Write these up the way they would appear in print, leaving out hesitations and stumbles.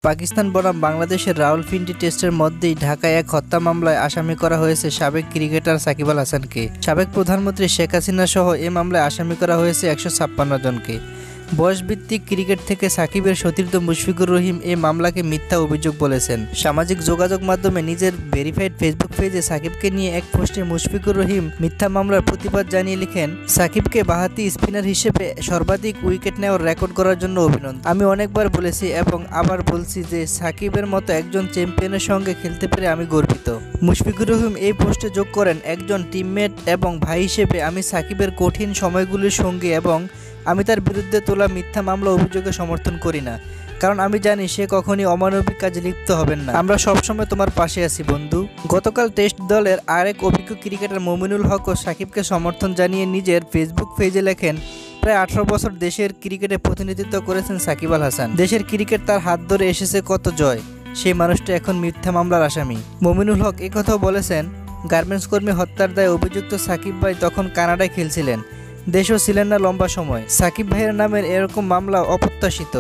পাকিস্তান বনাম বাংলাদেশের রাওয়ালপিন্ডি টেস্টের মধ্যেই ঢাকায় এক হত্যা মামলায় আসামি করা হয়েছে সাবেক ক্রিকেটার সাকিব আল হাসানকে। সাবেক প্রধানমন্ত্রী শেখ হাসিনা সহ এ মামলায় আসামি করা হয়েছে 156 জনকে। বয়সভিত্তিক ক্রিকেট থেকে সাকিবের সতীর্থ মুশফিকুর রহিম এই মামলাকে মিথ্যা অভিযোগ বলেছেন। সামাজিক যোগাযোগ মাধ্যমে নিজের ভেরিফাইড ফেসবুক পেজে সাকিবকে নিয়ে এক পোস্টে মুশফিকুর রহিম মিথ্যা মামলার প্রতিবাদ জানিয়ে লিখেন, সাকিবকে বাঁহাতি স্পিনার হিসেবে সর্বাধিক উইকেট নেওয়ার রেকর্ড করার জন্য অভিনন্দন। আমি অনেকবার বলেছি এবং আবার বলছি যে সাকিবের মতো একজন চ্যাম্পিয়নের সঙ্গে খেলতে পেরে আমি গর্বিত। মুশফিকুর রহিম এই পোস্টে যোগ করেন, একজন টিমমেট এবং ভাই হিসেবে আমি সাকিবের কঠিন সময়গুলির সঙ্গী এবং আমি তার বিরুদ্ধে তোলা মিথ্যা মামলা অভিযোগে সমর্থন করি না, কারণ আমি জানি সে কখনই অমানবিক কাজে লিপ্ত হবেন না। আমরা সবসময় তোমার পাশে আছি বন্ধু। গতকাল টেস্ট দলের আরেক অভিজ্ঞ ক্রিকেটার মমিনুল হকও সাকিবকে সমর্থন জানিয়ে নিজের ফেসবুক পেজে লেখেন, প্রায় 18 বছর দেশের ক্রিকেটে প্রতিনিধিত্ব করেছেন সাকিব আল হাসান। দেশের ক্রিকেট তার হাত ধরে এসেছে কত জয়, সেই মানুষটা এখন মিথ্যা মামলার আসামি। মমিনুল হক একথাও বলেছেন, গার্মেন্টস কর্মী হত্যার দায়ে অভিযুক্ত সাকিব ভাই তখন কানাডায় খেলছিলেন, দেশেও ছিলেন না লম্বা সময়। সাকিব ভাইয়ের নামের এরকম মামলা অপ্রত্যাশিত।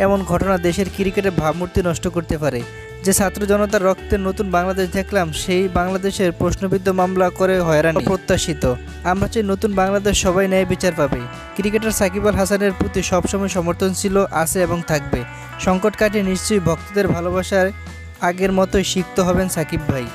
এমন ঘটনা দেশের ক্রিকেটের ভাবমূর্তি নষ্ট করতে পারে। যে ছাত্র জনতার রক্তের নতুন বাংলাদেশ দেখলাম, সেই বাংলাদেশের প্রশ্নবিদ্ধ মামলা করে হয়রানি অপ্রত্যাশিত। আমরা চাই নতুন বাংলাদেশ সবাই ন্যায় বিচার পাবে। ক্রিকেটার সাকিব আল হাসানের প্রতি সবসময় সমর্থন ছিল, আছে এবং থাকবে। সংকট কাটিয়ে নিশ্চয়ই ভক্তদের ভালোবাসার আগের মতোই সিক্ত হবেন সাকিব ভাই।